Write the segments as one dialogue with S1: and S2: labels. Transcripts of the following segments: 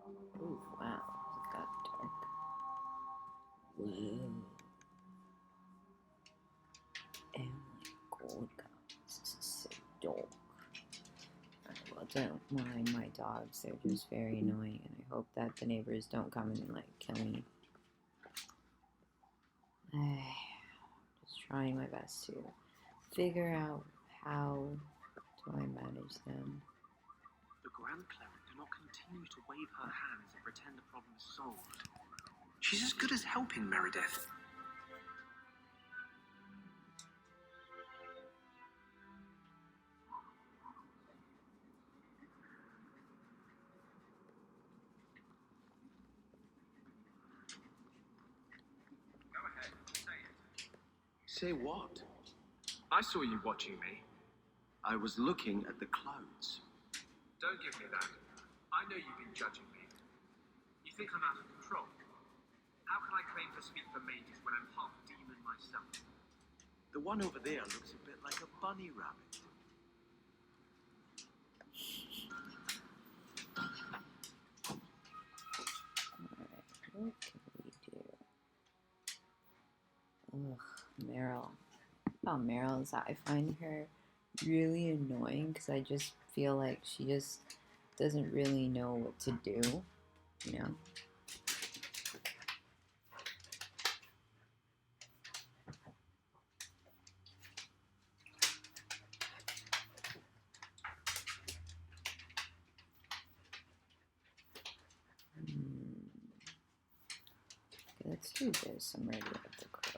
S1: Ooh, wow, it got dark. Whoa. And my gold comes. This is so dark. Alright, well, don't mind my dogs. They're just very annoying, and I hope that the neighbors don't come and, like, kill me. Just trying my best to figure out how do I manage them.
S2: The Grand Cleric cannot continue to wave her hands and pretend the problem is solved. She's as good as helping Meredith.
S3: Go ahead, say it.
S2: Say what?
S3: I saw you watching me.
S2: I was looking at the clouds.
S3: Don't give me that. I know you've been judging me. You think I'm out of control. How can I claim to speak for mages when I'm half demon myself?
S2: The one over there looks a bit like a bunny rabbit.
S1: Alright, what can we do? Ugh, Meryl. Oh, Meryl, I find her really annoying because I just feel like she just doesn't really know what to do, you know? Okay, let's do this. I'm ready with the crows.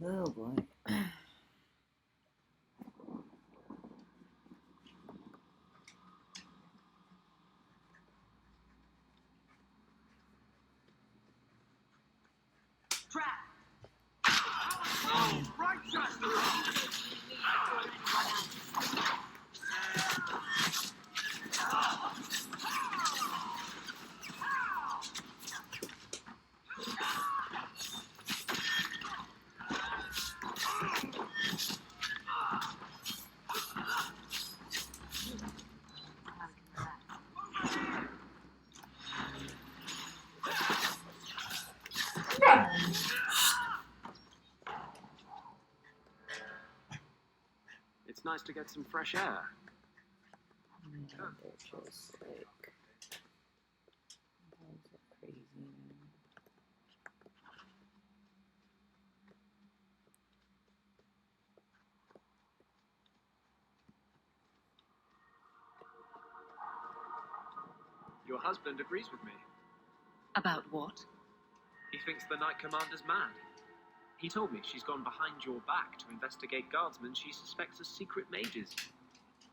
S1: Oh boy.
S2: It's nice to get some fresh air.
S1: Yeah, they're just like dogs are crazy now.
S3: Your husband agrees with me.
S4: About what?
S3: He thinks the Knight Commander's mad. He told me she's gone behind your back to investigate guardsmen she suspects as secret mages.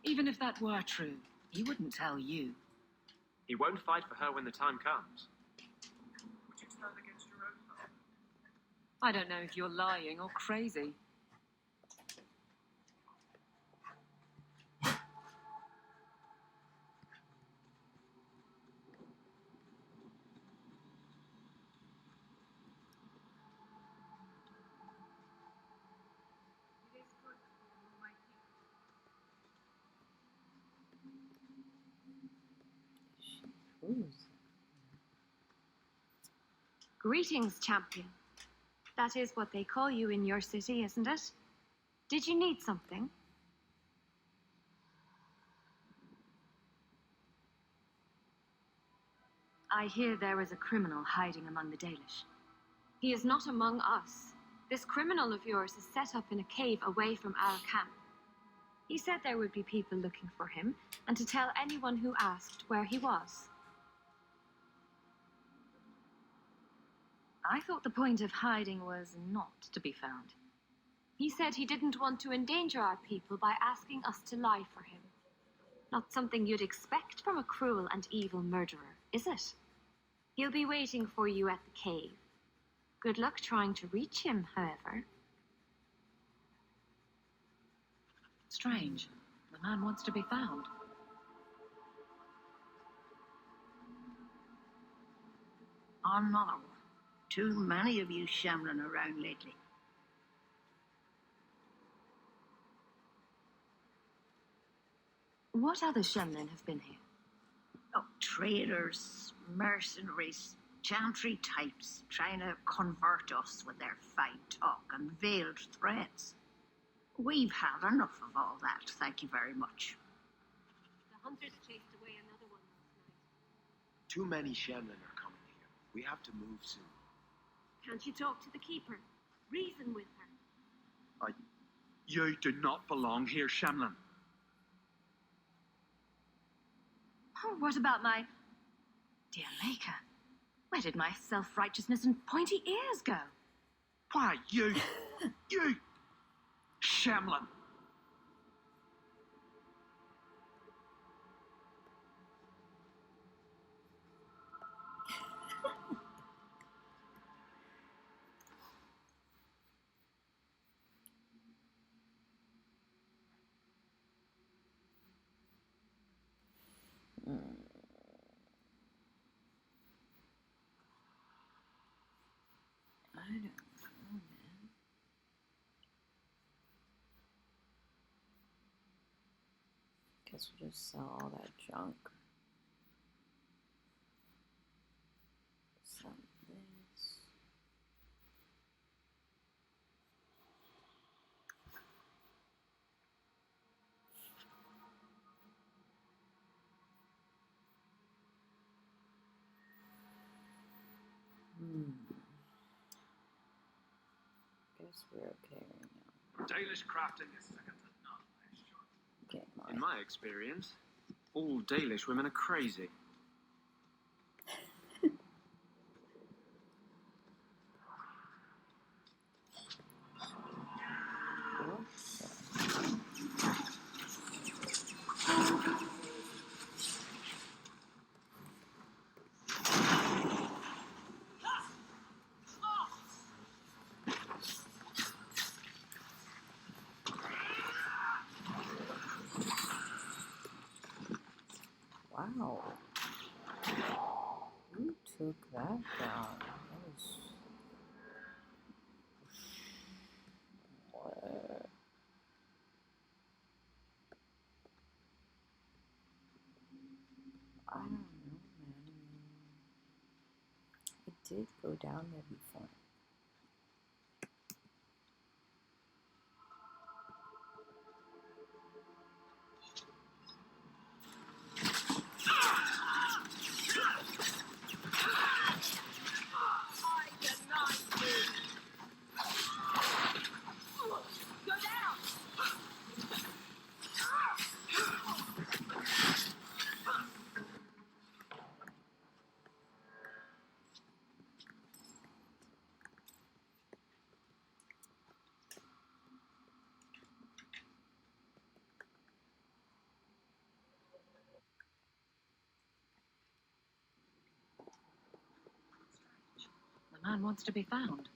S4: Even if that were true, he wouldn't tell you.
S3: He won't fight for her when the time comes. Would you turn against your own husband?
S4: I don't know if you're lying or crazy.
S1: Who's
S5: Greetings, champion. That is what they call you in your city, isn't it? Did you need something? I hear there is a criminal hiding among the Dalish.
S6: He is not among us. This criminal of yours is set up in a cave away from our camp. He said there would be people looking for him, and to tell anyone who asked where he was.
S5: I thought the point of hiding was not to be found.
S6: He said he didn't want to endanger our people by asking us to lie for him. Not something you'd expect from a cruel and evil murderer, is it? He'll be waiting for you at the cave. Good luck trying to reach him, however.
S4: Strange. The man wants to be found.
S7: Another one. Too many of you shambling around lately.
S5: What other Shemlin have been here?
S7: Oh, traders, mercenaries, chantry types trying to convert us with their fine talk and veiled threats. We've had enough of all that, thank you very much.
S6: The hunters chased away another one last night.
S8: Too many Shemlin are coming here. We have to move soon.
S6: Can't you talk to the keeper? Reason with her.
S2: You do not belong here, Shamlin.
S5: Oh, what about my... Dear Maker, where did my self-righteousness and pointy ears go?
S2: Why, you, Shamlin.
S1: I don't know, man. Guess we'll just sell all that junk. Sell this. Guess we're okay right now.
S3: Dalish crafting is second to none, I assure you.
S1: Okay,
S2: In my experience, all Dalish women are crazy.
S1: Wow. Who took that down? That was... What? I don't know, man. It did go down there before.
S4: The man wants to be found.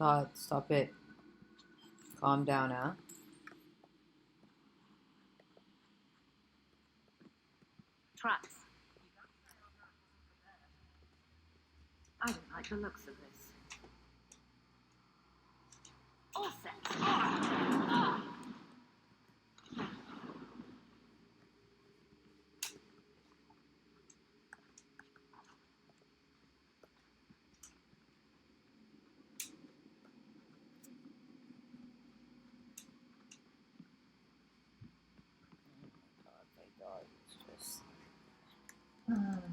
S1: Todd, stop it. Calm down, huh?
S5: Traps. I don't like the looks of this. All set.
S1: God, my dog is just. Oh, nice.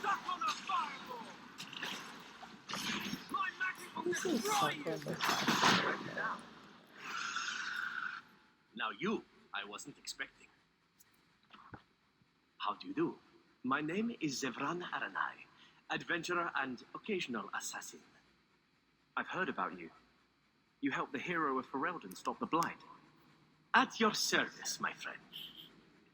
S1: That's what I have. This is so good.
S8: Now you, I wasn't expecting. How do you do? My name is Zevran Aranai, adventurer and occasional assassin.
S2: I've heard about you. You helped the hero of Ferelden stop the Blight.
S8: At your service, my friend.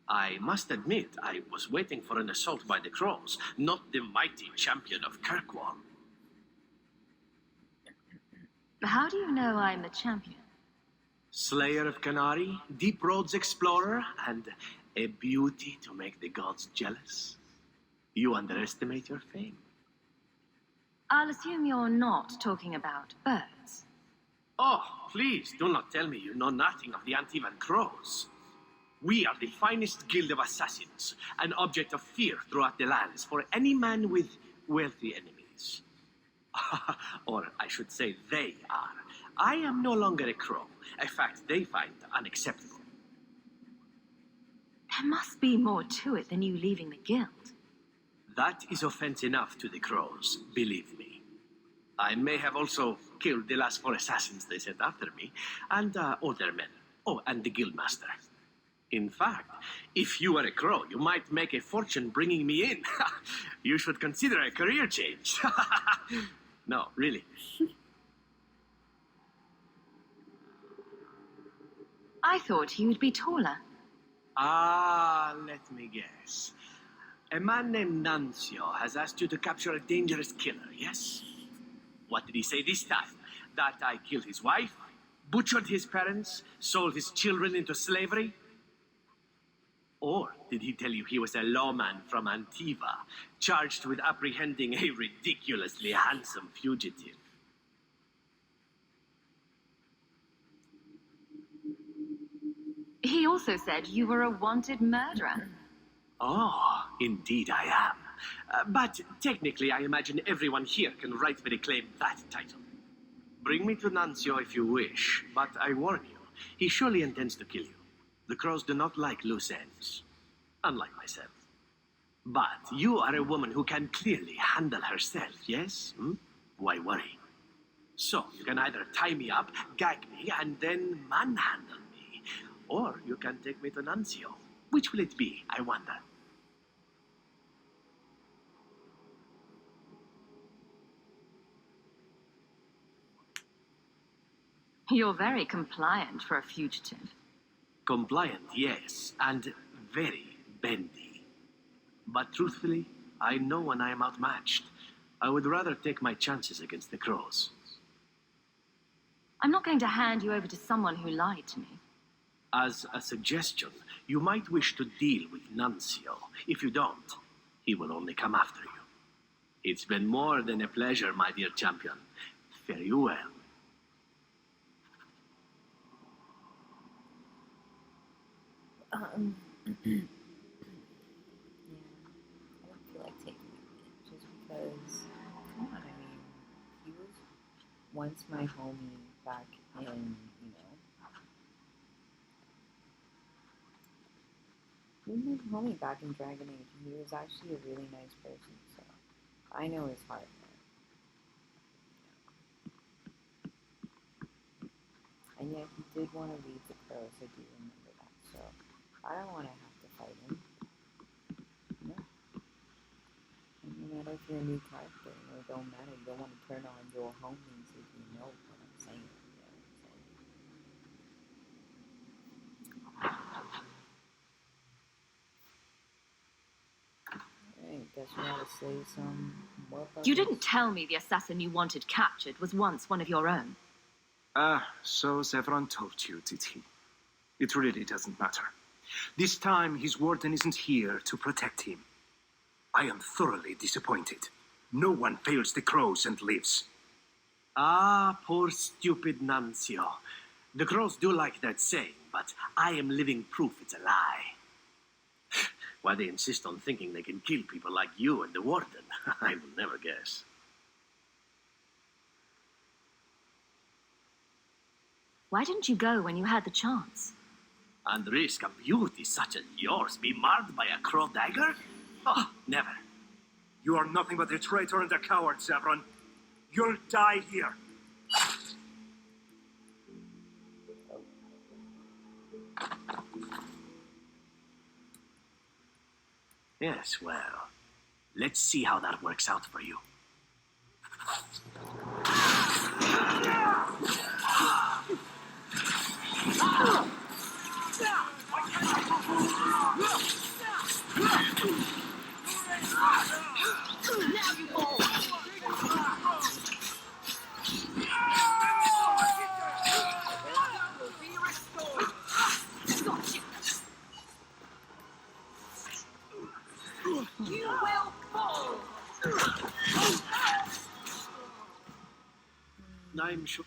S8: I must admit, I was waiting for an assault by the Crows, not the mighty champion of Kirkwall.
S5: How do you know I'm a champion?
S8: Slayer of Canary, Deep Roads explorer, and a beauty to make the gods jealous. You underestimate your fame.
S5: I'll assume you're not talking about birds.
S8: Oh, please, do not tell me you know nothing of the Antivan Crows. We are the finest guild of assassins, an object of fear throughout the lands for any man with wealthy enemies. Or I should say they are. I am no longer a crow, a fact they find unacceptable.
S5: There must be more to it than you leaving the guild.
S8: That is offense enough to the Crows, believe me. I may have also killed the last 4 assassins they sent after me, and older men. Oh, and the guildmaster. In fact, if you were a crow, you might make a fortune bringing me in. You should consider a career change. No, really.
S5: I thought you'd be taller.
S8: Ah, let me guess. A man named Nuncio has asked you to capture a dangerous killer, yes? What did he say this time? That I killed his wife, butchered his parents, sold his children into slavery? Or did he tell you he was a lawman from Antiva, charged with apprehending a ridiculously handsome fugitive?
S5: He also said you were a wanted murderer.
S8: Oh, indeed I am. But technically, I imagine everyone here can rightfully claim that title. Bring me to Nuncio if you wish, but I warn you, he surely intends to kill you. The Crows do not like loose ends, unlike myself. But you are a woman who can clearly handle herself, yes? Why worry? So, you can either tie me up, gag me, and then manhandle me. Or you can take me to Nuncio. Which will it be, I wonder?
S5: You're very compliant for a fugitive.
S8: Compliant, yes, and very bendy. But truthfully, I know when I am outmatched. I would rather take my chances against the Crows.
S5: I'm not going to hand you over to someone who lied to me.
S8: As a suggestion, you might wish to deal with Nuncio. If you don't, he will only come after you. It's been more than a pleasure, my dear champion. Fare you well.
S1: Yeah, I don't feel like taking it just because, come on, I mean, he was once my homie back in, he was my homie back in Dragon Age, and he was actually a really nice person, so I know his heart, man. And yet he did want to leave the crows, I do remember that, so I don't want to have to fight him. No. And no matter if you're a new character, it don't matter. You don't want to turn on your homies if you know what I'm saying. Alright, guess we gotta slay some more puppets.
S5: You didn't tell me the assassin you wanted captured was once one of your own.
S9: So Zevran told you, did he? It really doesn't matter. This time, his warden isn't here to protect him. I am thoroughly disappointed. No one fails the crows and lives.
S8: Ah, poor stupid Nuncio. The crows do like that saying, but I am living proof it's a lie. Why they insist on thinking they can kill people like you and the warden, I will never guess.
S5: Why didn't you go when you had the chance?
S8: And risk a beauty such as yours be marred by a crow dagger? Oh, never.
S9: You are nothing but a traitor and a coward, Zevran. You'll die here.
S8: Yes, well, let's see how that works out for you. I'm sure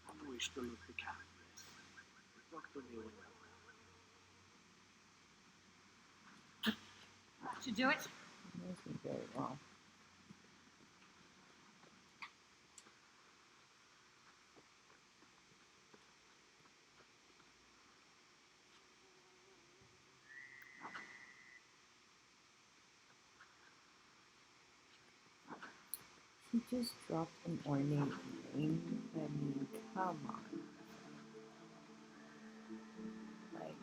S8: I wish to look the characters. Dr. Newell.
S5: To do it?
S1: Knows me very well. He just dropped an ornate name. I mean, come on. Like,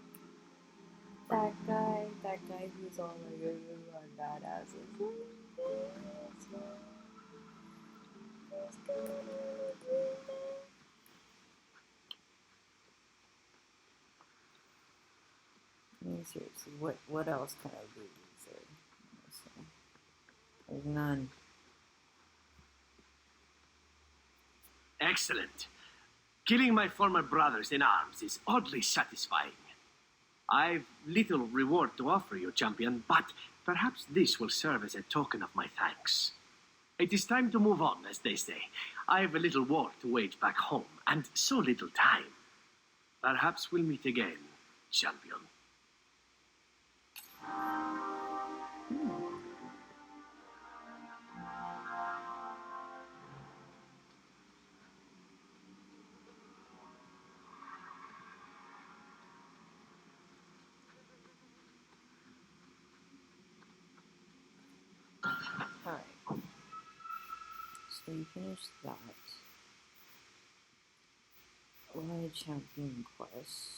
S1: that guy who's all like, oh, badasses. I mean, seriously, what else can I do these days? There's none.
S8: Excellent. Killing my former brothers in arms is oddly satisfying. I've little reward to offer you, champion, but perhaps this will serve as a token of my thanks. It is time to move on, as they say. I have a little war to wage back home, and so little time. Perhaps we'll meet again, champion.
S1: Alright. So you finished that. World Champion quest.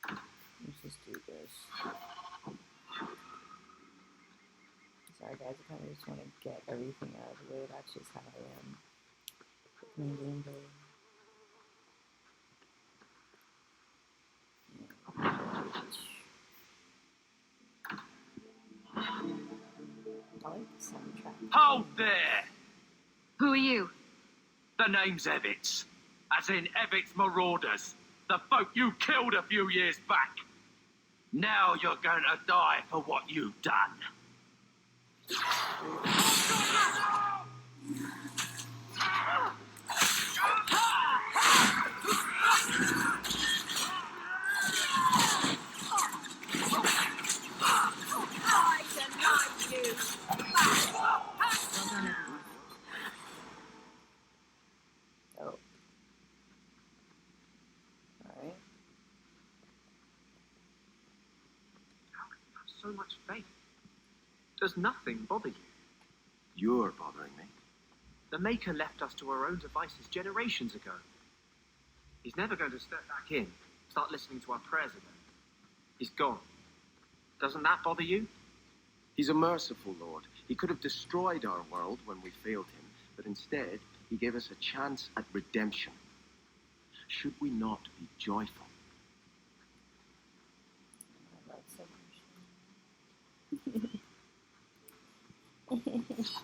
S1: Let's just do this. Sorry guys, I kind of just want to get everything out of the way. That's just how I am with my gameplay. I like the soundtrack.
S8: Hold there!
S5: Who are you?
S8: The name's Evitz. As in Evitz Marauders. The folk you killed a few years back. Now you're going to die for what you've done.
S2: Does nothing bother you?
S8: You're bothering me.
S2: The Maker left us to our own devices generations ago. He's never going to step back in, start listening to our prayers again. He's gone. Doesn't that bother you?
S8: He's a merciful Lord. He could have destroyed our world when we failed him, but instead, he gave us a chance at redemption. Should we not be joyful?
S1: I love submission.
S5: I'll deal with this.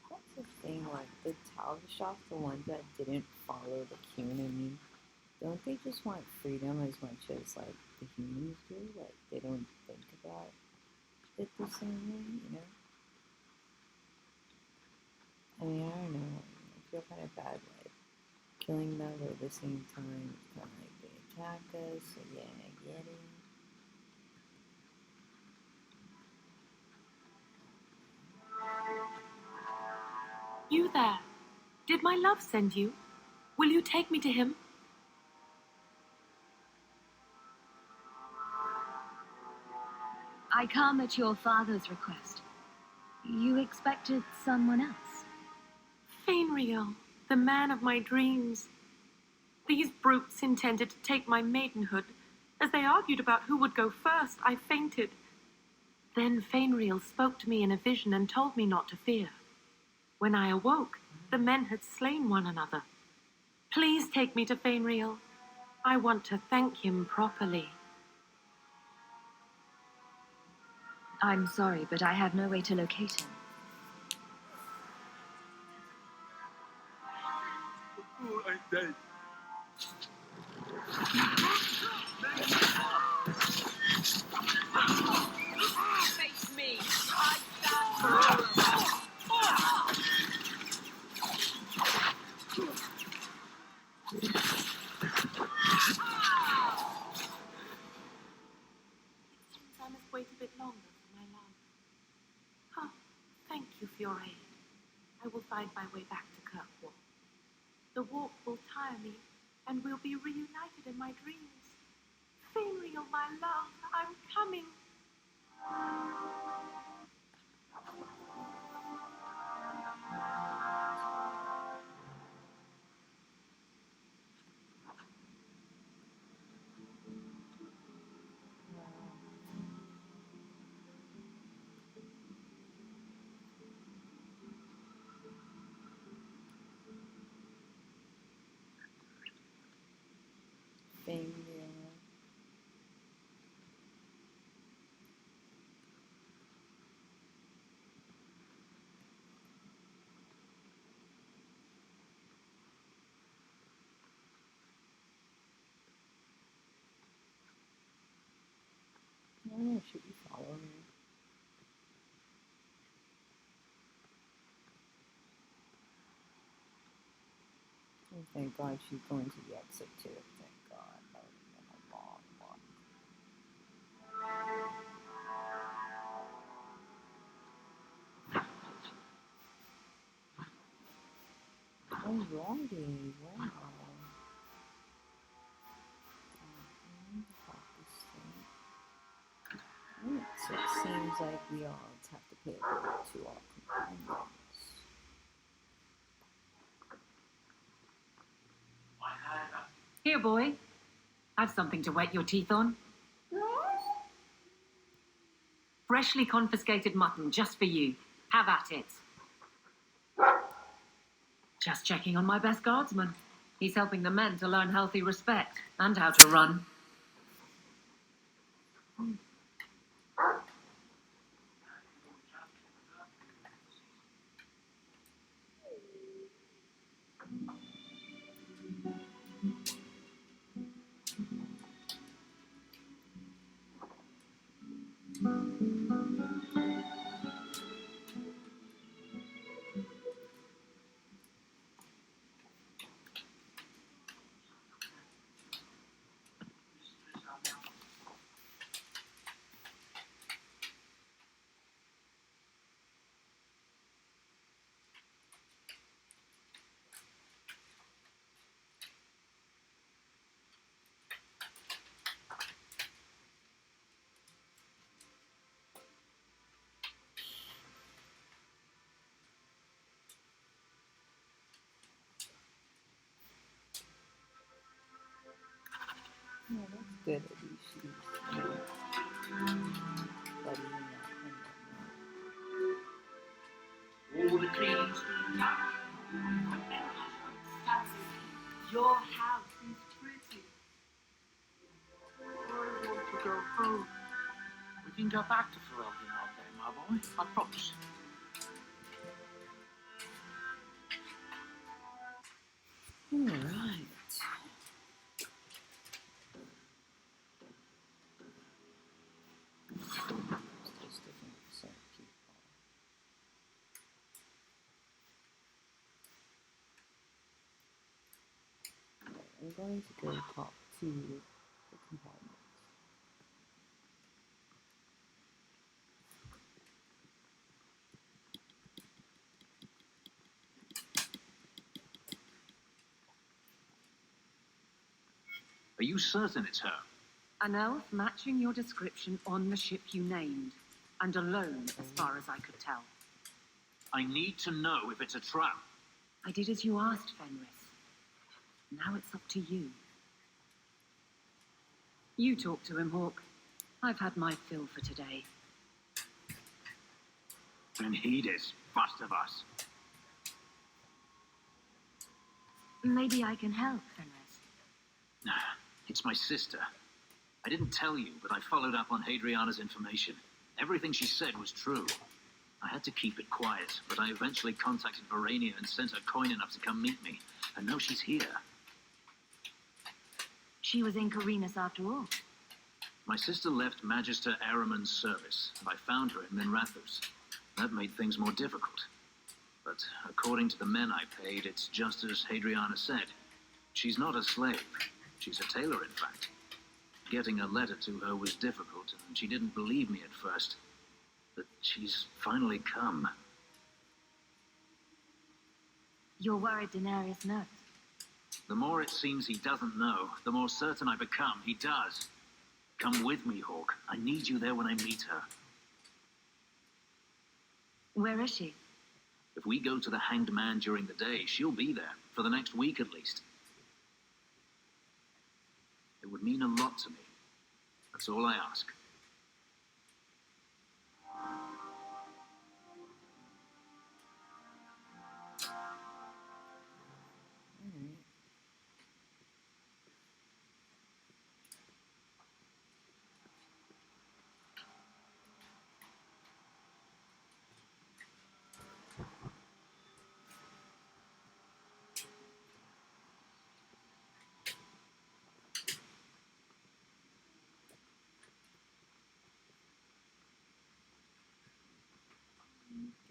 S1: That's the thing, like, the Talgashop, the ones that didn't follow the community, don't they just want freedom as much as, like, the humans do? Like, they don't think about it the same way, you know? I mean, I don't know. I feel kind of bad, like, killing them, but at the same time, it's kind of like they attack us, so yeah, I get it.
S6: You there. Did my love send you? Will you take me to him?
S5: I come at your father's request. You expected someone else.
S6: Fainriel, the man of my dreams. These brutes intended to take my maidenhood. As they argued about who would go first, I fainted. Then Fainriel spoke to me in a vision and told me not to fear. When I awoke, the men had slain one another. Please take me to Fainriel. I want to thank him properly.
S5: I'm sorry, but I have no way to locate him.
S6: Face me. I stand for all of us. I must wait a bit longer for my love. Oh, thank you for your aid. I will find my way back to Kirkwall. The walk will tire me, and we'll be reunited in my dreams. Fainriel, my love, I'm coming.
S1: Thing, I don't know, should we follow her? Oh, thank God she's going to the exit too. Thank God. That would have been a long walk. Alrighty, wow. Alright, so it seems like we all have to pay a visit to our companions.
S4: Here, boy. I've something to wet your teeth on. Freshly confiscated mutton just for you. Have at it. Just checking on my best guardsman. He's helping the men to learn healthy respect and how to run.
S1: Yeah, that's good at least she's, you know, buddying up and whatnot.
S4: All the cleaning's been done. Your house is pretty.
S3: I want to go home. We can go back to Ferelden one day, my boy. I promise.
S1: Alright. There's different set of people. I'm going to go talk to the compartment.
S3: Are you certain it's her?
S4: An elf matching your description on the ship you named. And alone, as far as I could tell.
S3: I need to know if it's a trap.
S4: I did as you asked, Fenris. Now it's up to you. You talk to him, Hawke. I've had my fill for today.
S3: Then heed us, first of us.
S5: Maybe I can help, Fenris.
S3: It's my sister. I didn't tell you, but I followed up on Hadriana's information. Everything she said was true. I had to keep it quiet, but I eventually contacted Verania and sent her coin enough to come meet me. And now she's here.
S5: She was in Carinus after all.
S3: My sister left Magister Araman's service, and I found her in Minrathus. That made things more difficult. But according to the men I paid, it's just as Hadriana said. She's not a slave. She's a tailor, in fact. Getting a letter to her was difficult, and she didn't believe me at first. But she's finally come.
S5: You're worried Daenerys knows.
S3: The more it seems he doesn't know, the more certain I become he does. Come with me, Hawke. I need you there when I meet her.
S5: Where is she?
S3: If we go to the Hanged Man during the day, she'll be there, for the next week at least. It would mean a lot to me. That's all I ask.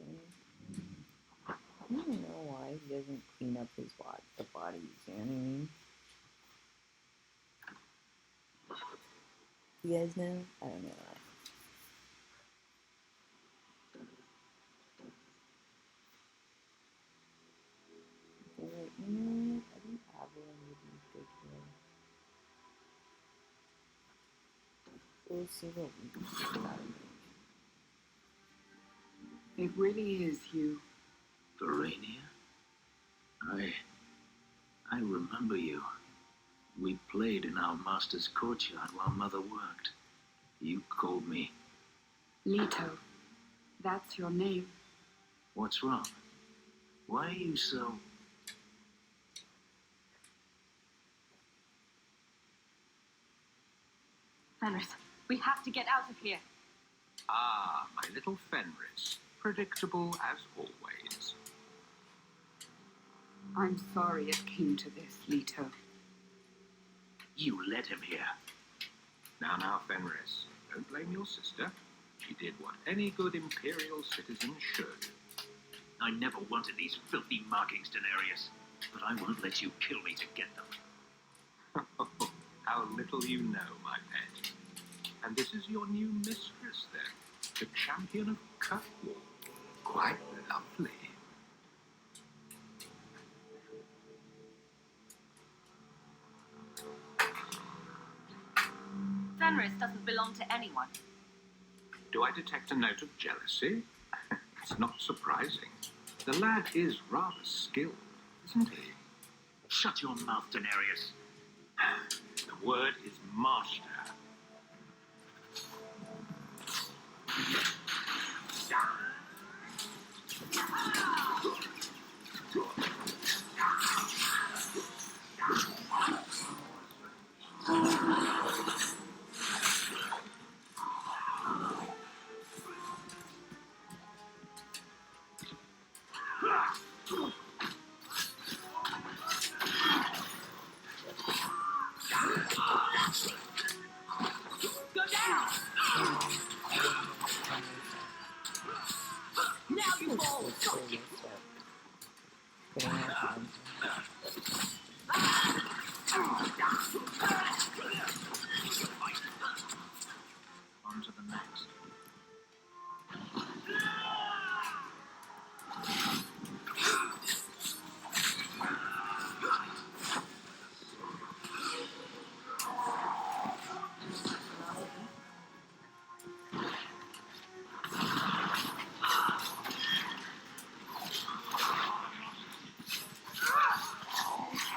S1: Alright. I don't know why he doesn't clean up his the bodies, you know what I mean? You guys know? I don't know why. I feel like I think Avalon would be good here. We'll see what we can do about it.
S10: It really is you.
S3: Verania? I remember you. We played in our master's courtyard while Mother worked. You called me.
S10: Leto. That's your name.
S3: What's wrong? Why are you so...
S6: Fenris, we have to get out of here.
S11: Ah, my little Fenris. Predictable as always.
S10: I'm sorry it came to this, Leto.
S3: You led him here.
S11: Now, Fenris. Don't blame your sister. She did what any good Imperial citizen should.
S3: I never wanted these filthy markings, Daenerys. But I won't let you kill me to get them.
S11: How little you know, my pet. And this is your new mistress, then? The champion of Kirkwall. Quite lovely.
S6: Fenris doesn't belong to anyone.
S11: Do I detect a note of jealousy? It's not surprising. The lad is rather skilled, isn't he?
S3: Shut your mouth, Daenerys.
S11: The word is master.
S3: On to the next.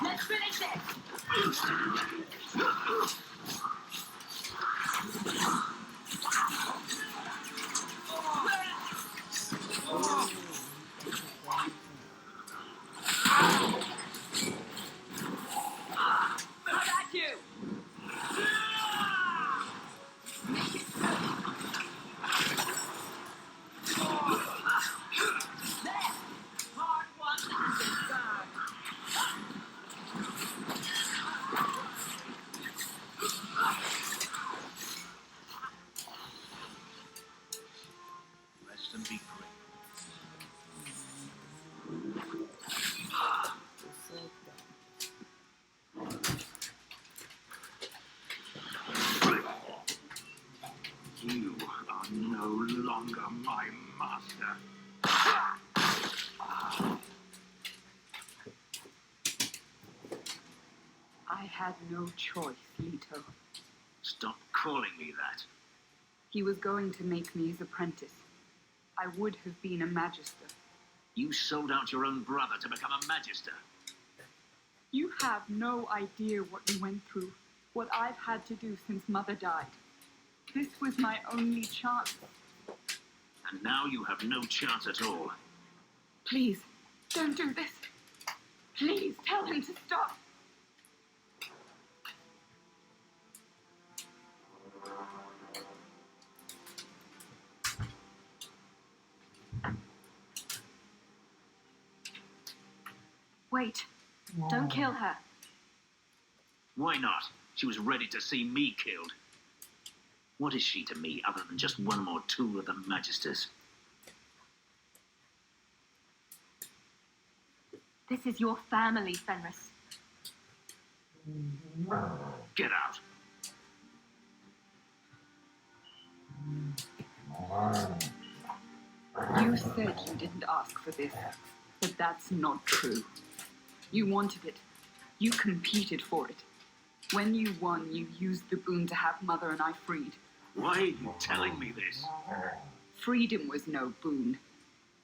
S6: Let's finish it!
S3: Rest and be free.
S11: You are no longer my master.
S10: I had no choice, Leto.
S3: Stop calling me that.
S10: He was going to make me his apprentice. I would have been a magister.
S3: You sold out your own brother to become a magister.
S10: You have no idea what we went through, what I've had to do since Mother died. This was my only chance.
S3: And now you have no chance at all.
S10: Please, don't do this. Please, tell him to stop.
S6: Wait. Don't kill her.
S3: Why not? She was ready to see me killed. What is she to me other than just one more tool of the Magisters?
S6: This is your family, Fenris.
S3: Get out.
S10: You said you didn't ask for this, but that's not true. You wanted it. You competed for it. When you won, you used the boon to have Mother and I freed.
S3: Why are you telling me this?
S10: Freedom was no boon.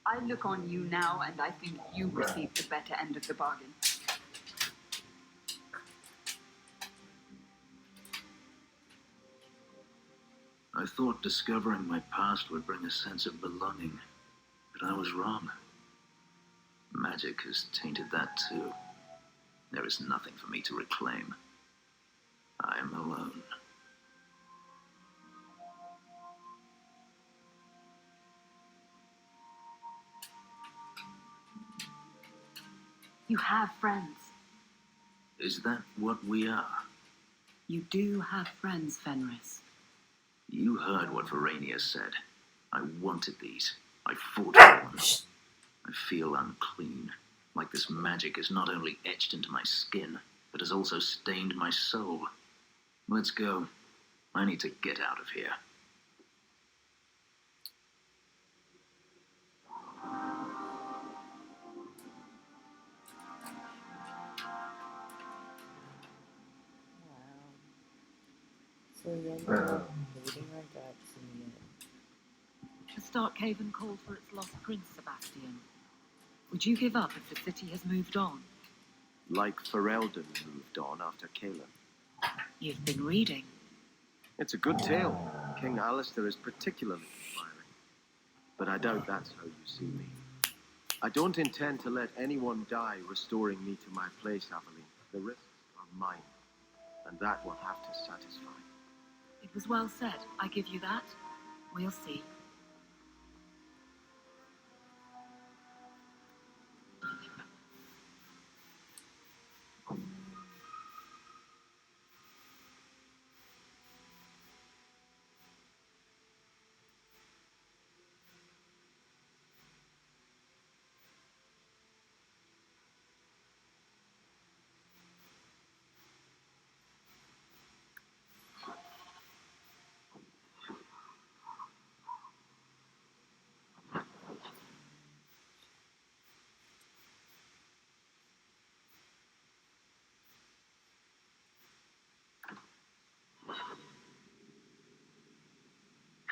S10: I look on you now, and I think you received the better end of the bargain.
S3: I thought discovering my past would bring a sense of belonging, but I was wrong. Magic has tainted that too. There is nothing for me to reclaim. I am alone.
S4: You have friends.
S3: Is that what we are?
S4: You do have friends, Fenris.
S3: You heard what Verania said. I wanted these. I fought for them. I feel unclean, like this magic is not only etched into my skin, but has also stained my soul. Let's go. I need to get out of here.
S1: So you ended up hating our guts in the end.
S4: The Starkhaven called for its lost prince, Sebastian. Would you give up if the city has moved on?
S8: Like Ferelden moved on after Caleb.
S4: You've been reading.
S8: It's a good tale. King Alistair is particularly inspiring. But I doubt that's how you see me. I don't intend to let anyone die restoring me to my place, Aveline. The risks are mine, and that will have to satisfy.
S4: It was well said. I give you that. We'll see.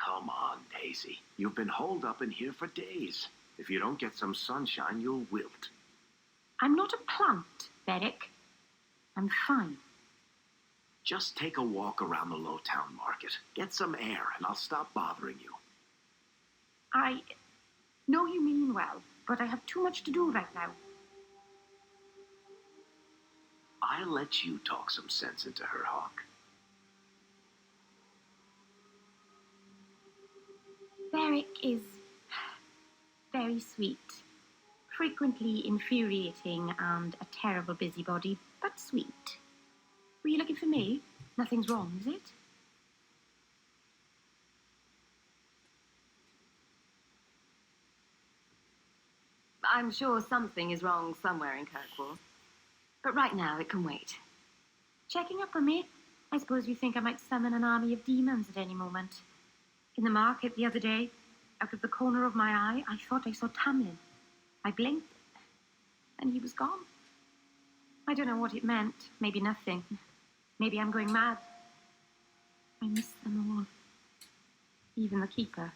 S8: Come on, Daisy. You've been holed up in here for days. If you don't get some sunshine, you'll wilt.
S7: I'm not a plant, Beric. I'm fine.
S8: Just take a walk around the Low Town Market. Get some air, and I'll stop bothering you.
S7: I know you mean well, but I have too much to do right now.
S8: I'll let you talk some sense into her, Hawke.
S7: Beric is very sweet. Frequently infuriating and a terrible busybody, but sweet. Were you looking for me? Nothing's wrong, is it?
S5: I'm sure something is wrong somewhere in Kirkwall. But right now, it can wait.
S7: Checking up on me? I suppose you think I might summon an army of demons at any moment. In the market the other day, out of the corner of my eye, I thought I saw Tamlin. I blinked, and he was gone. I don't know what it meant. Maybe nothing. Maybe I'm going mad. I miss them all. Even the Keeper.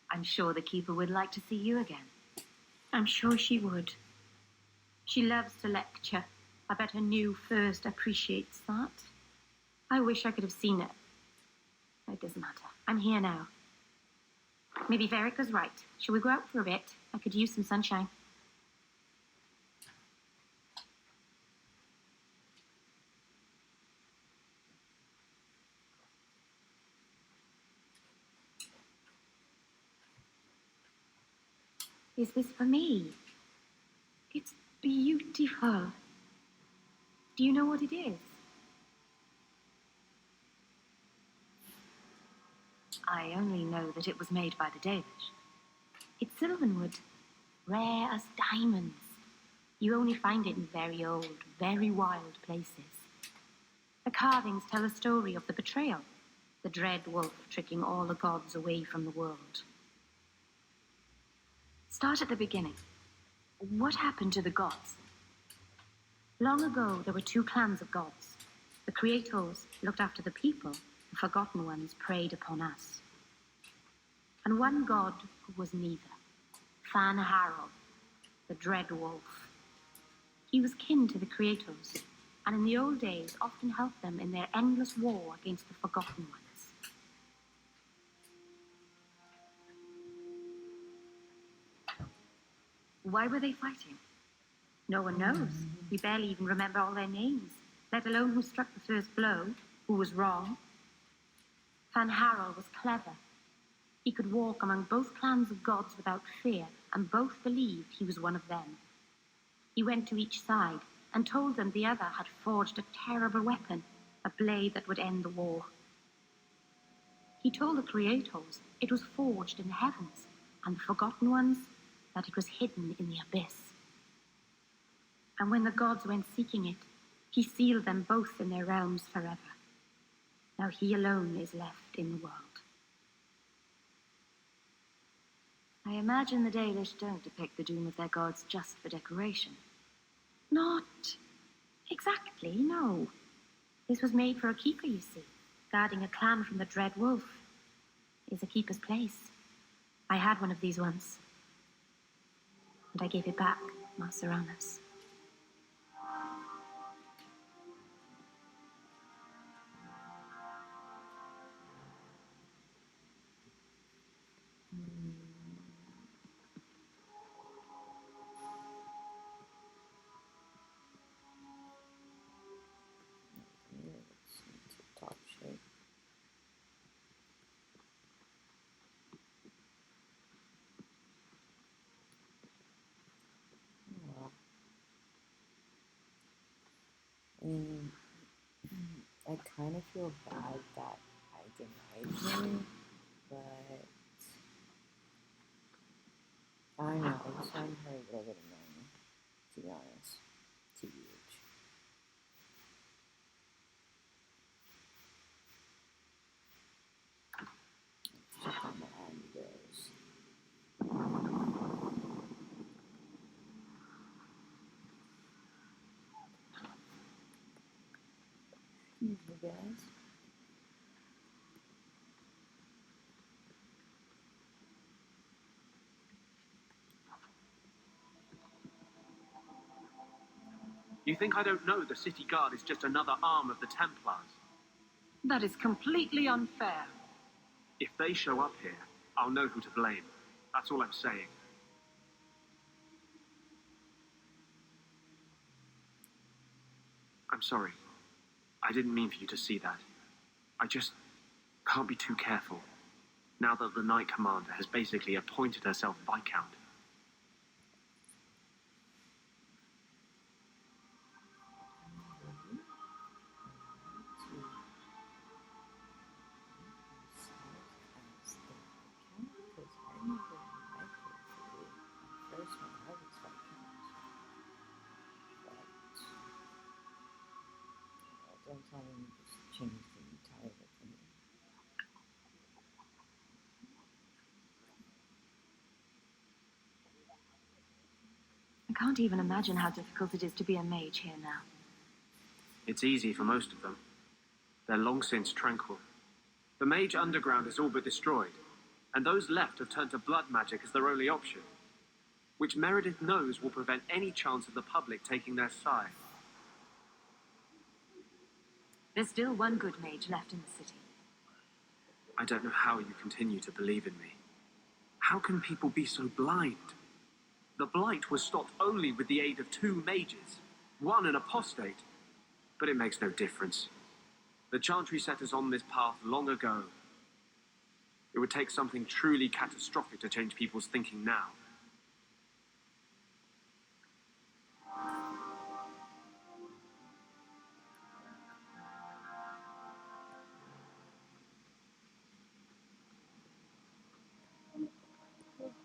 S5: I'm sure the Keeper would like to see you again.
S7: I'm sure she would. She loves to lecture. I bet her new first appreciates that. I wish I could have seen it. It doesn't matter. I'm here now. Maybe Verica's right. Shall we go out for a bit? I could use some sunshine. Is this for me? It's beautiful. Do you know what it is?
S5: I only know that it was made by the Dalish.
S7: It's sylvanwood, rare as diamonds. You only find it in very old, very wild places. The carvings tell a story of the betrayal, the dread wolf tricking all the gods away from the world.
S5: Start at the beginning. What happened to the gods? Long ago, there were two clans of gods. The Creators looked after the people, the Forgotten Ones preyed upon us. And one god who was neither, Fan Harald, the Dread Wolf. He was kin to the Creators, and in the old days often helped them in their endless war against the Forgotten Ones. Why were they fighting? No one knows. We barely even remember all their names, let alone who struck the first blow, who was wrong. Van Harald was clever. He could walk among both clans of gods without fear, and both believed he was one of them. He went to each side and told them the other had forged a terrible weapon, a blade that would end the war. He told the Creators it was forged in the heavens, and the Forgotten Ones that it was hidden in the abyss. And when the gods went seeking it, he sealed them both in their realms forever. Now he alone is left in the world. I imagine the Dalish don't depict the doom of their gods just for decoration. Not exactly, no. This was made for a keeper, you see. Guarding a clan from the Dread Wolf is a keeper's place. I had one of these once. And I gave it back, Master Ramus.
S1: Top shape. Well, I kind of feel bad that I denied him, but I don't know, I just find her a little bit annoying, to be honest. TBH. Check on the eyebrows. Excuse me, guys.
S2: You think I don't know the city guard is just another arm of the Templars?
S4: That is completely unfair.
S2: If they show up here, I'll know who to blame. That's all I'm saying. I'm sorry. I didn't mean for you to see that. I just can't be too careful, now that the Knight Commander has basically appointed herself Viscount.
S1: Don't tell me you just changed the entire thing.
S5: I can't even imagine how difficult it is to be a mage here now.
S2: It's easy for most of them. They're long since tranquil. The Mage Underground is all but destroyed, and those left have turned to blood magic as their only option, which Meredith knows will prevent any chance of the public taking their side.
S5: There's still one good mage left in the city.
S2: I don't know how you continue to believe in me. How can people be so blind? The Blight was stopped only with the aid of 2 mages, one an apostate, but it makes no difference. The Chantry set us on this path long ago. It would take something truly catastrophic to change people's thinking now.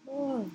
S1: Oh.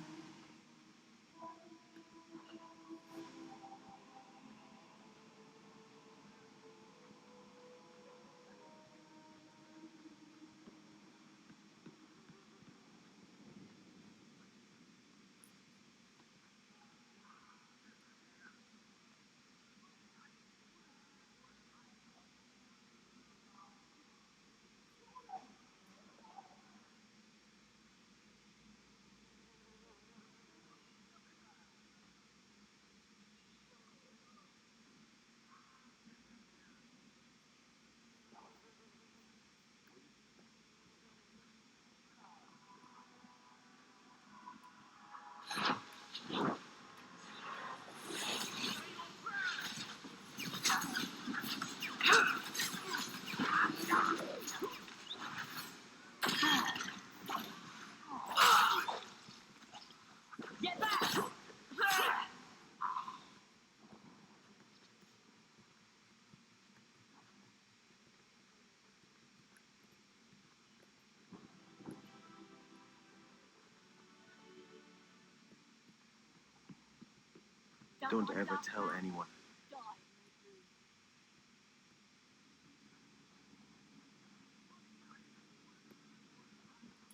S8: Don't ever tell anyone.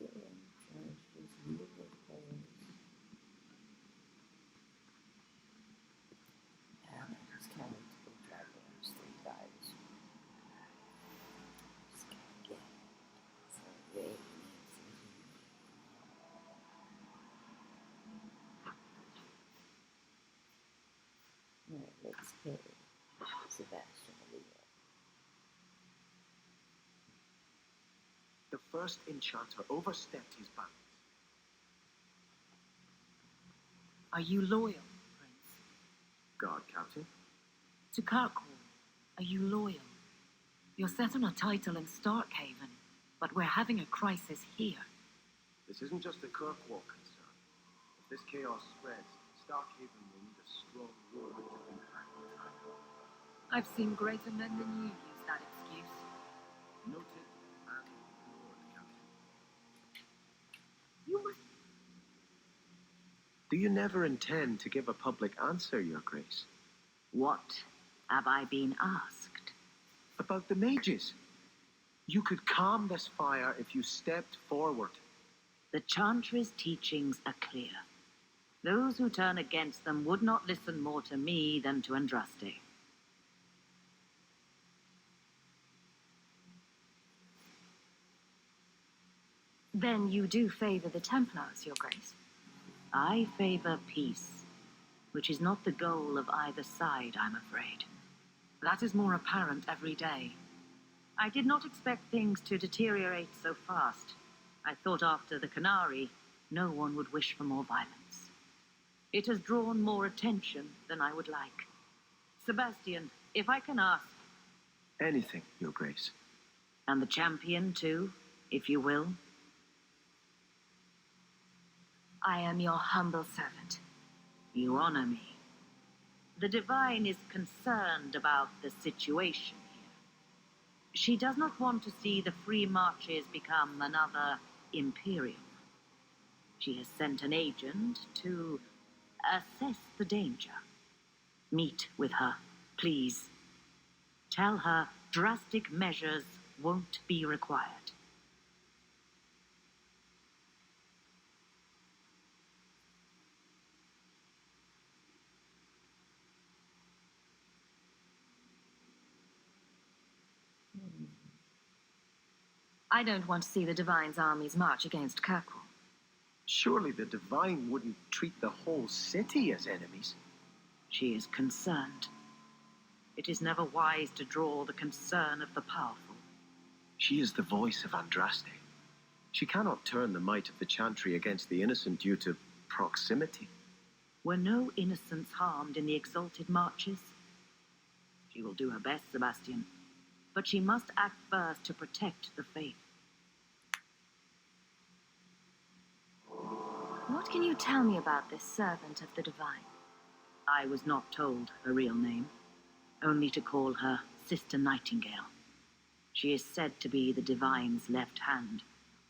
S1: Damn, trying to just leave this place. And I just can't wait to go drive those 3 guys. Just gotta get some waiting. Alright, let's pay Sebastian a little.
S8: The first enchanter overstepped his bounds.
S4: Are you loyal, Prince?
S8: God, Captain.
S4: To Kirkwall, are you loyal? You're set on a title in Starkhaven, but we're having a crisis here.
S8: This isn't just a Kirkwall concern. If this chaos spreads, Starkhaven will need a strong ruler to impact the time.
S4: I've seen greater men than you use that excuse.
S8: Noted and ignored, Captain.
S4: You must...
S8: Do you never intend to give a public answer, Your Grace?
S4: What have I been asked?
S8: About the mages. You could calm this fire if you stepped forward.
S4: The Chantry's teachings are clear. Those who turn against them would not listen more to me than to Andraste.
S6: Then you do favor the Templars, Your Grace?
S4: I favor peace, which is not the goal of either side, I'm afraid. That is more apparent every day. I did not expect things to deteriorate so fast. I thought after the Canary, no one would wish for more violence. It has drawn more attention than I would like. Sebastian, if I can ask...
S8: Anything, Your Grace.
S4: And the champion, too, if you will.
S6: I am your humble servant.
S4: You honor me. The Divine is concerned about the situation here. She does not want to see the Free Marches become another Imperium. She has sent an agent to assess the danger. Meet with her, please. Tell her drastic measures won't be required.
S6: I don't want to see the Divine's armies march against Kirkwall.
S8: Surely the Divine wouldn't treat the whole city as enemies.
S4: She is concerned. It is never wise to draw the concern of the powerful.
S8: She is the voice of Andraste. She cannot turn the might of the Chantry against the innocent due to proximity.
S4: Were no innocents harmed in the exalted marches? She will do her best, Sebastian. But she must act first to protect the faith.
S6: What can you tell me about this servant of the Divine?
S4: I was not told her real name, only to call her Sister Nightingale. She is said to be the Divine's left hand,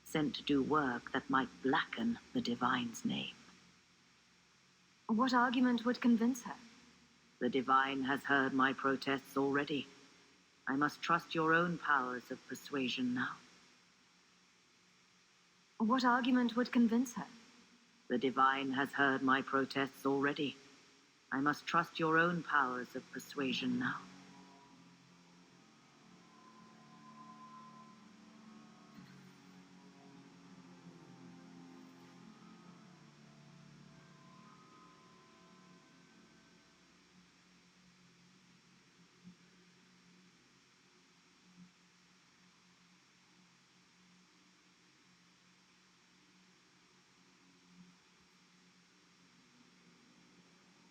S4: sent to do work that might blacken the Divine's name.
S6: What argument would convince her?
S4: The Divine has heard my protests already. I must trust your own powers of persuasion now.
S6: What argument would convince her?
S4: The Divine has heard my protests already. I must trust your own powers of persuasion now.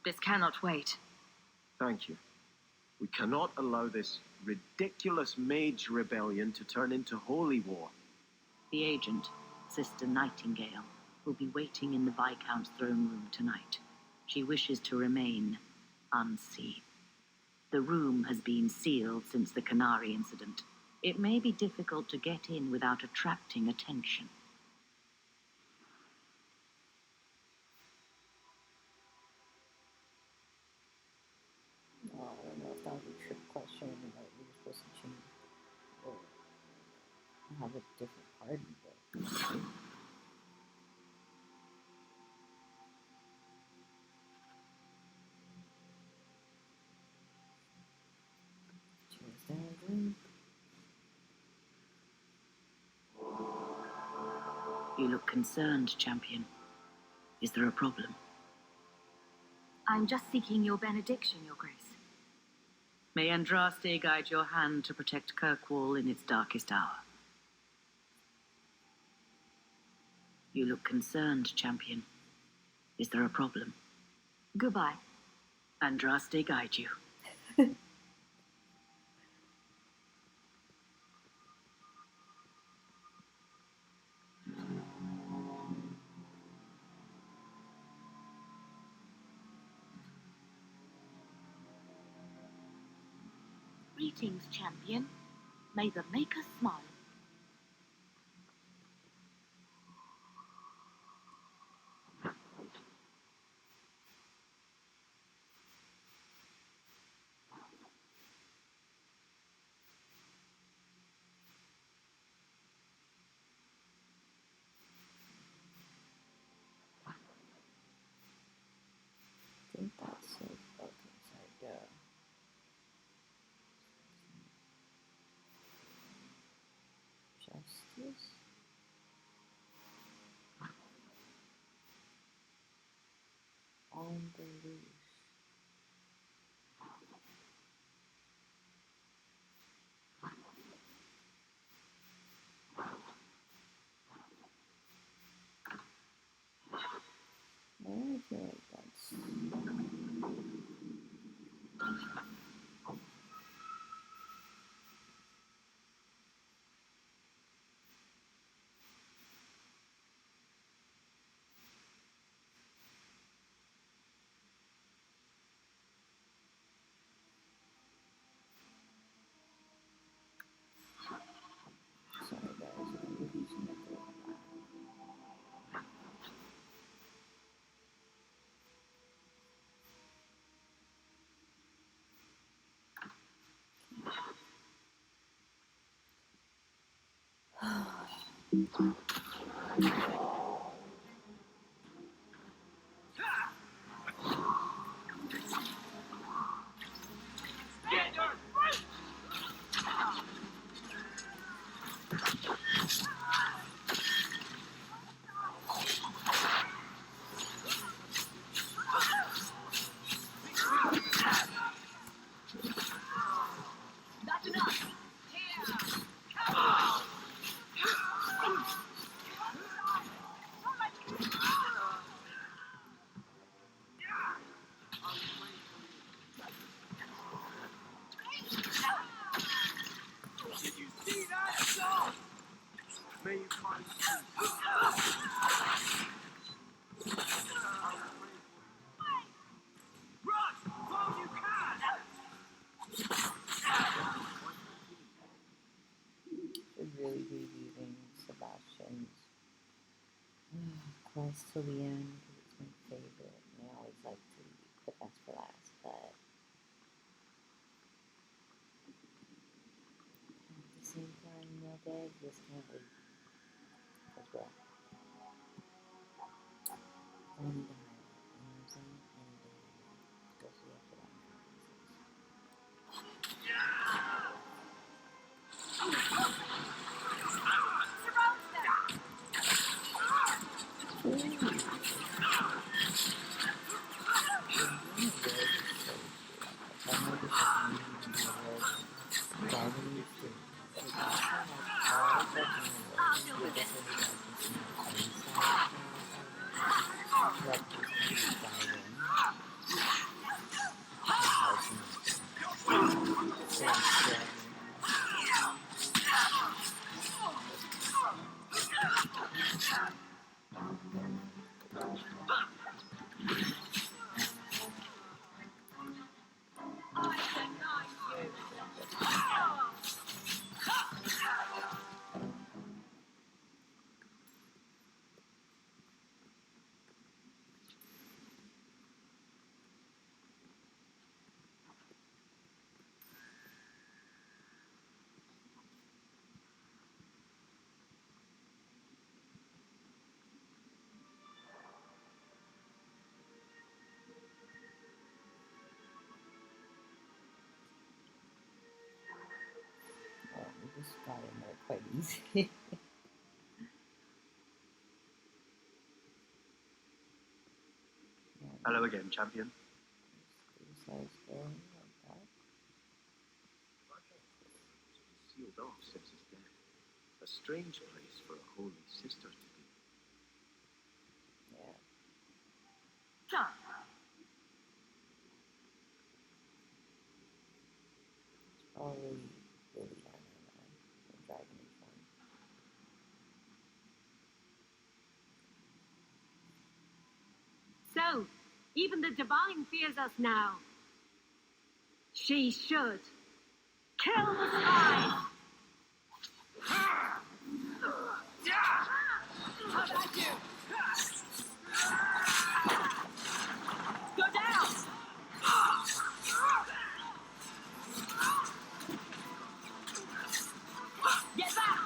S6: This cannot wait.
S8: Thank you. We cannot allow this ridiculous mage rebellion to turn into holy war.
S4: The agent, Sister Nightingale, will be waiting in the Viscount's throne room tonight. She wishes to remain unseen. The room has been sealed since the Canary incident. It may be difficult to get in without attracting attention.
S1: a different party, but... Cheers, darling.
S4: You look concerned, champion. Is there a problem?
S6: I'm just seeking your benediction, Your Grace.
S4: May Andraste guide your hand to protect Kirkwall in its darkest hour. You look concerned, champion. Is there a problem?
S6: Goodbye.
S4: Andraste guide you.
S6: Greetings, champion. May the Maker smile.
S1: I think that says both inside the... Justice? On the loose. I feel like that's... Sorry guys, I'm using the door.
S2: May you find run while you can!
S1: Should really be leaving Sebastian's quest till the end because it's my favorite. And I always like to leave the best for last, but at the same time, Mildred just can't leave. Because well, I need to hide it. You know what I'm saying? I need to hide it. Especially after that got in there quite easy.
S3: Hello again, champion.
S1: Size there, like that.
S3: Sealed off since his death. A strange place for a holy sister to be.
S1: Yeah.
S5: John.
S1: It's probably Liliana now, the dragon form.
S6: So, even the divine fears us now. She should. Kill the spies! How about you? Go down! Get back!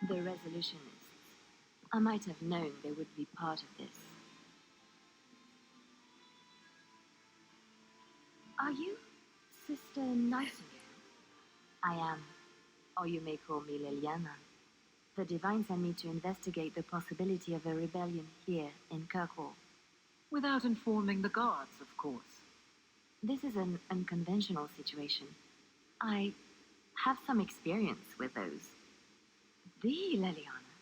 S6: The resolutionists. I might have known they would be part of this. Are you Sister Nightingale? I am. Or you may call me Liliana. The Divine sent me to investigate the possibility of a rebellion here in Kirkwall.
S4: Without informing the guards, of course.
S6: This is an unconventional situation. I have some experience with those. The Liliana,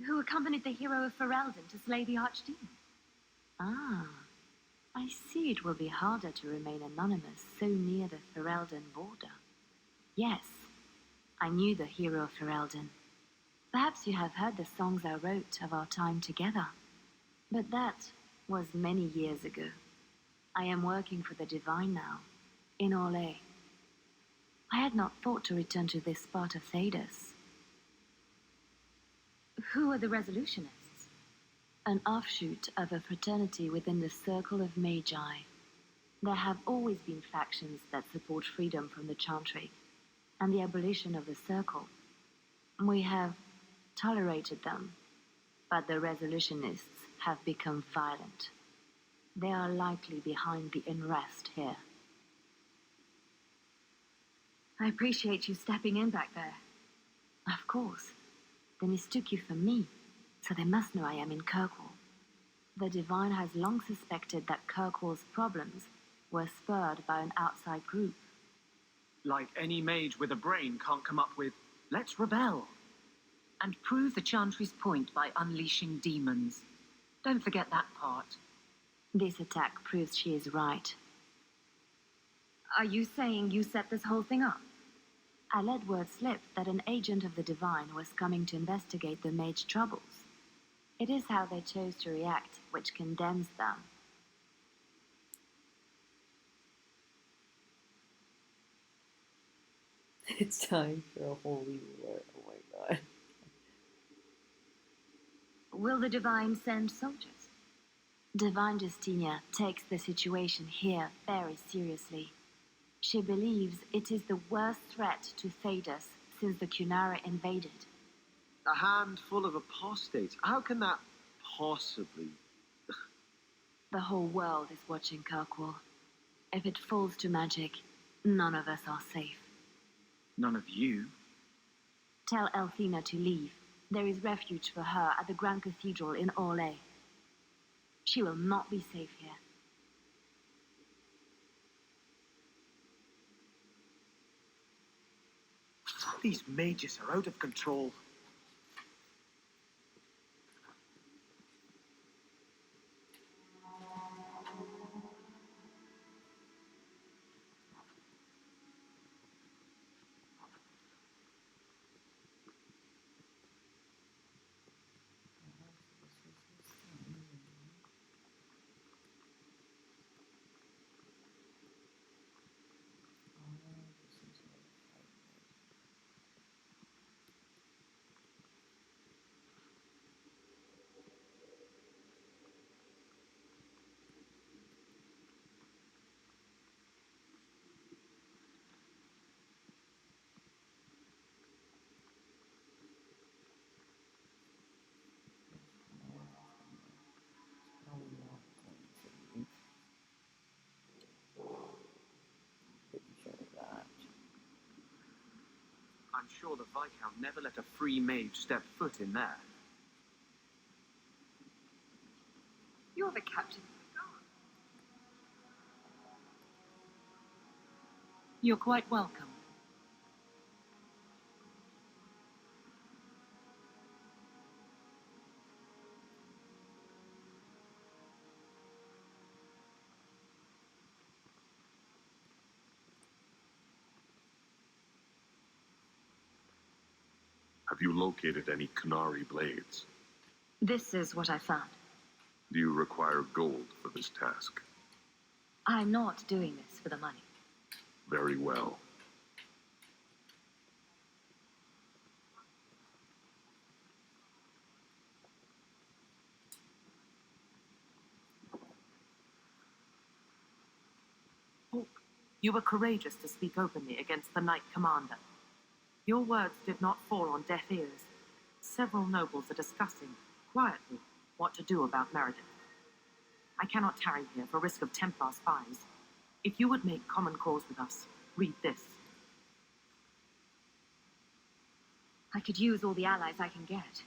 S6: who accompanied the hero of Ferelden to slay the Archdemon. Ah, I see it will be harder to remain anonymous so near the Ferelden border. Yes, I knew the hero of Ferelden. Perhaps you have heard the songs I wrote of our time together. But that was many years ago. I am working for the Divine now, in Orlais. I had not thought to return to this part of Thedas. Who are the Resolutionists? An offshoot of a fraternity within the Circle of Magi. There have always been factions that support freedom from the Chantry and the abolition of the Circle. We have tolerated them, but the Resolutionists have become violent. They are likely behind the unrest here. I appreciate you stepping in back there. Of course. They mistook you for me, so they must know I am in Kirkwall. The Divine has long suspected that Kirkwall's problems were spurred by an outside group.
S2: Like any mage with a brain can't come up with, let's rebel.
S4: And prove the Chantry's point by unleashing demons. Don't forget that part.
S6: This attack proves she is right. Are you saying you set this whole thing up? I let word slip that an agent of the Divine was coming to investigate the mage troubles. It is how they chose to react which condemns them.
S1: It's time for a holy war. Oh my god.
S6: Will the Divine send soldiers? Divine Justinia takes the situation here very seriously. She believes it is the worst threat to Thedas since the Cunara invaded.
S8: A handful of apostates. How can that possibly...
S6: The whole world is watching Kirkwall. If it falls to magic, none of us are safe.
S2: None of you?
S6: Tell Elthina to leave. There is refuge for her at the Grand Cathedral in Orlais. She will not be safe here.
S9: These mages are out of control.
S2: I'm sure the Viscount never let a free mage step foot in there.
S10: You're the captain of the guard.
S4: You're quite welcome.
S12: Have you located any Canary blades?
S5: This is what I found.
S12: Do you require gold for this task?
S5: I'm not doing this for the money.
S12: Very well.
S13: Hawke, you were courageous to speak openly against the Knight Commander. Your words did not fall on deaf ears. Several nobles are discussing, quietly, what to do about Meredith. I cannot tarry here for risk of Templar spies. If you would make common cause with us, read this.
S5: I could use all the allies I can get.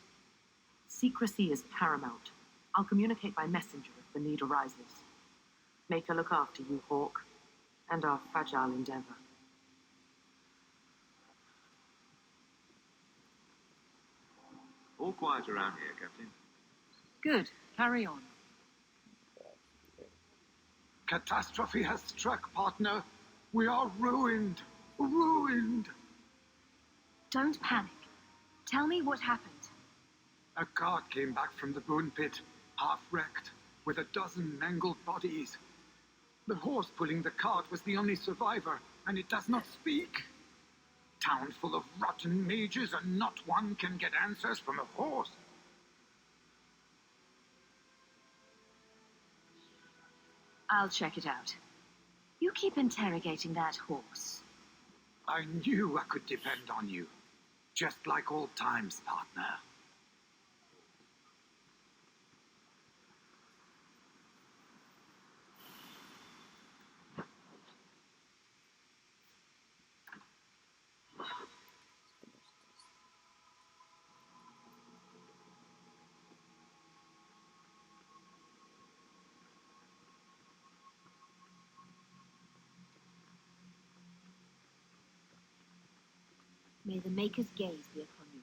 S13: Secrecy is paramount. I'll communicate by messenger if the need arises. Make her look after you, Hawke, and our fragile endeavor.
S11: All quiet around here, Captain.
S13: Good. Carry on.
S9: Catastrophe has struck, partner. We are ruined. Ruined.
S5: Don't panic. Tell me what happened.
S9: A cart came back from the bone pit, half wrecked, with a dozen mangled bodies. The horse pulling the cart was the only survivor, and it does not speak. Town full of rotten mages, and not one can get answers from a horse.
S5: I'll check it out. You keep interrogating that horse.
S9: I knew I could depend on you. Just like old times, partner.
S5: May the Maker's gaze be upon you.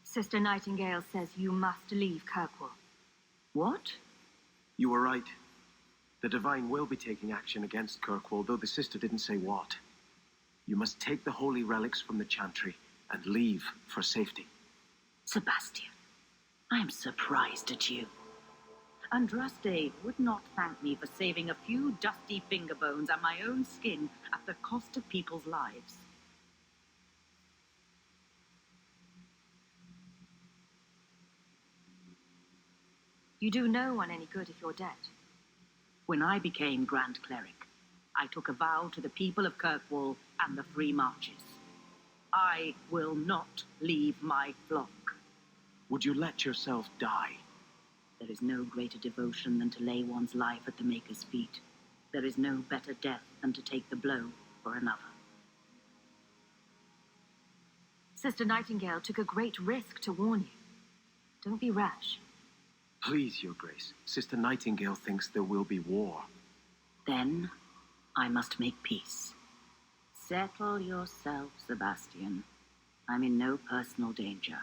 S5: Sister Nightingale says you must leave Kirkwall.
S2: What? You were right. The Divine will be taking action against Kirkwall, though the sister didn't say what. You must take the holy relics from the Chantry and leave for safety.
S4: Sebastian, I am surprised at you. Andraste would not thank me for saving a few dusty finger bones and my own skin at the cost of people's lives.
S5: You do no one any good if you're dead.
S4: When I became Grand Cleric, I took a vow to the people of Kirkwall and the Free Marches. I will not leave my flock.
S2: Would you let yourself die?
S4: There is no greater devotion than to lay one's life at the Maker's feet. There is no better death than to take the blow for another.
S5: Sister Nightingale took a great risk to warn you. Don't be rash.
S2: Please, Your Grace. Sister Nightingale thinks there will be war.
S4: Then I must make peace. Settle yourself, Sebastian. I'm in no personal danger.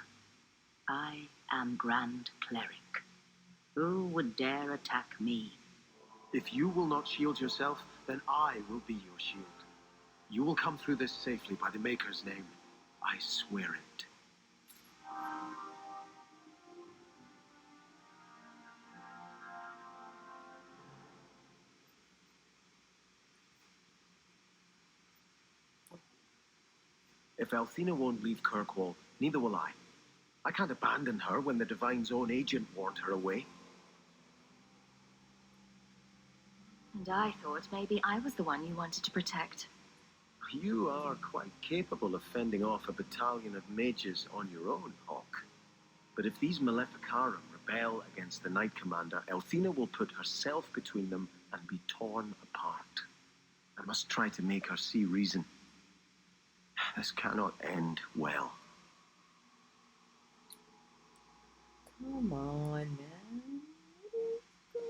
S4: I am Grand Cleric. Who would dare attack me?
S2: If you will not shield yourself, then I will be your shield. You will come through this safely by the Maker's name. I swear it. If Althena won't leave Kirkwall, neither will I. I can't abandon her when the Divine's own agent warned her away.
S5: And I thought maybe I was the one you wanted to protect.
S8: You are quite capable of fending off a battalion of mages on your own, Hawke. But if these Maleficarum rebel against the Knight Commander, Elthina will put herself between them and be torn apart. I must try to make her see reason. This cannot end well.
S1: Come on, man. What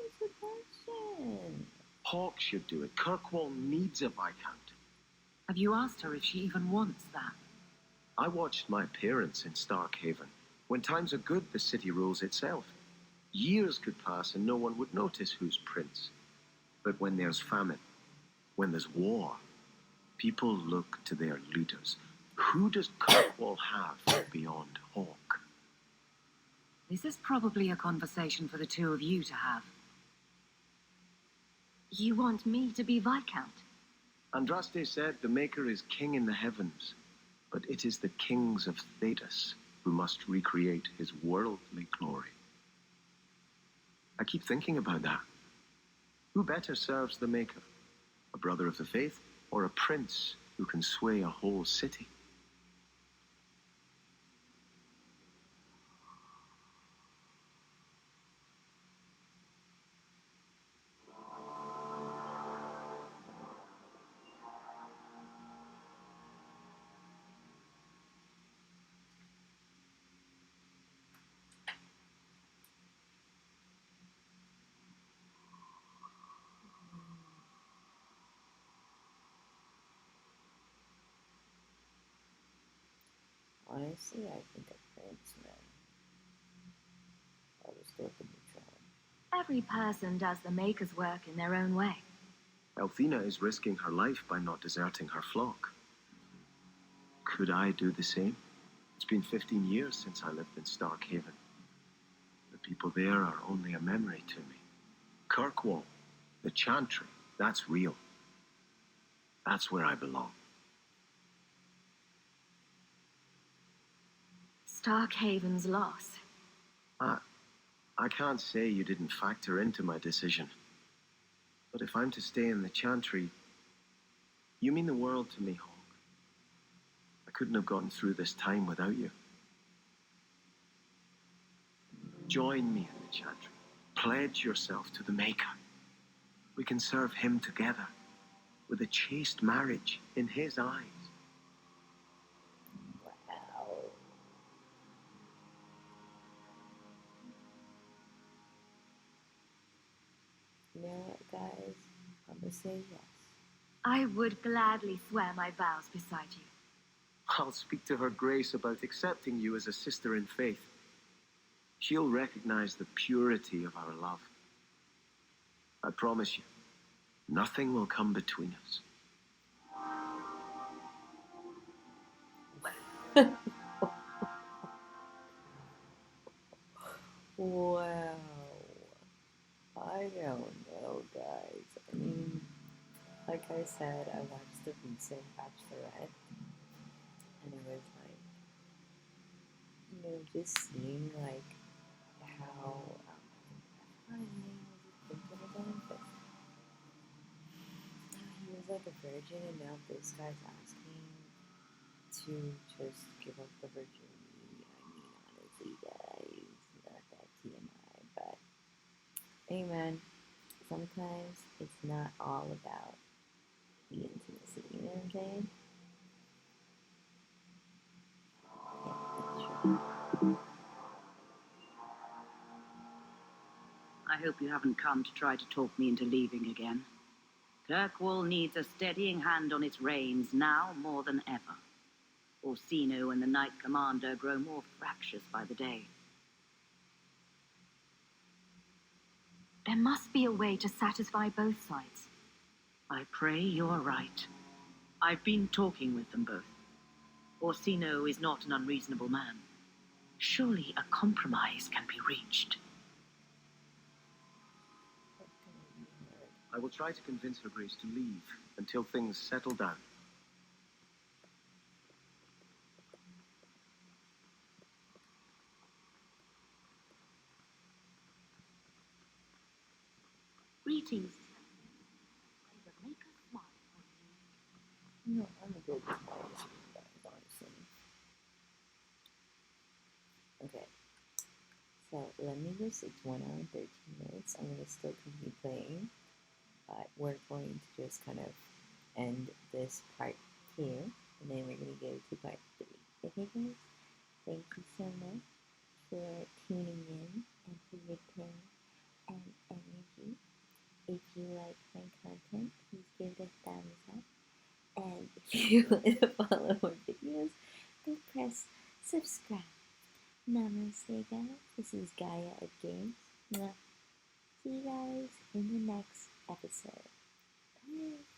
S1: is the question?
S8: Hawke should do it. Kirkwall needs a Viscount.
S13: Have you asked her if she even wants that?
S8: I watched my parents in Starkhaven. When times are good, the city rules itself. Years could pass and no one would notice who's prince. But when there's famine, when there's war, people look to their leaders. Who does Kirkwall have beyond Hawke?
S13: This is probably a conversation for the two of you to have.
S5: You want me to be Viscount?
S8: Andraste said the Maker is king in the heavens, but it is the kings of Thedas who must recreate his worldly glory. I keep thinking about that. Who better serves the Maker? A brother of the faith, or a prince who can sway a whole city?
S1: Honestly, I think a prince, man. I was still the neutral.
S5: Every person does the Maker's work in their own way.
S8: Elthina is risking her life by not deserting her flock. Could I do the same? It's been 15 years since I lived in Starkhaven. The people there are only a memory to me. Kirkwall, the Chantry, that's real. That's where I belong.
S5: Starkhaven's loss.
S8: I can't say you didn't factor into my decision. But if I'm to stay in the Chantry, you mean the world to me, Hawke. I couldn't have gotten through this time without you. Join me in the Chantry. Pledge yourself to the Maker. We can serve him together, with a chaste marriage in his eyes.
S1: Wow. You know what, guys? I'm gonna say yes.
S5: I would gladly swear my vows beside you.
S8: I'll speak to her Grace about accepting you as a sister in faith. She'll recognize the purity of our love. I promise you, nothing will come between us.
S1: Wow. I don't know, guys. I mean, like I said, I watched the recent Bachelorette, and it was like, just seeing like how I was thinking of him, but he was like a virgin, and now this guy's asking to just give up the virginity. I mean, honestly, guys, not that TMI, but hey, man, sometimes it's not all about the intimacy. You know what I'm saying? Yeah, that's true.
S4: I hope you haven't come to try to talk me into leaving again. Kirkwall needs a steadying hand on its reins now more than ever. Orsino and the Knight Commander grow more fractious by the day.
S5: There must be a way to satisfy both sides.
S4: I pray you're right. I've been talking with them both. Orsino is not an unreasonable man. Surely a compromise can be reached.
S8: I will try to convince her Grace to leave until things settle down.
S5: Greetings.
S1: I'm good with my guys, honestly. Okay. So let me just, it's 1 hour and 13 minutes. I'm going to still continue playing, but we're going to just kind of end this part here, and then we're going to go to part 3. Okay guys, thank you so much for tuning in and for your time and energy. If you like my content, please give it a thumbs up. And if you want to follow more videos, go press subscribe. Namaste guys, this is Gaia of Games. See you guys in the next episode. Bye.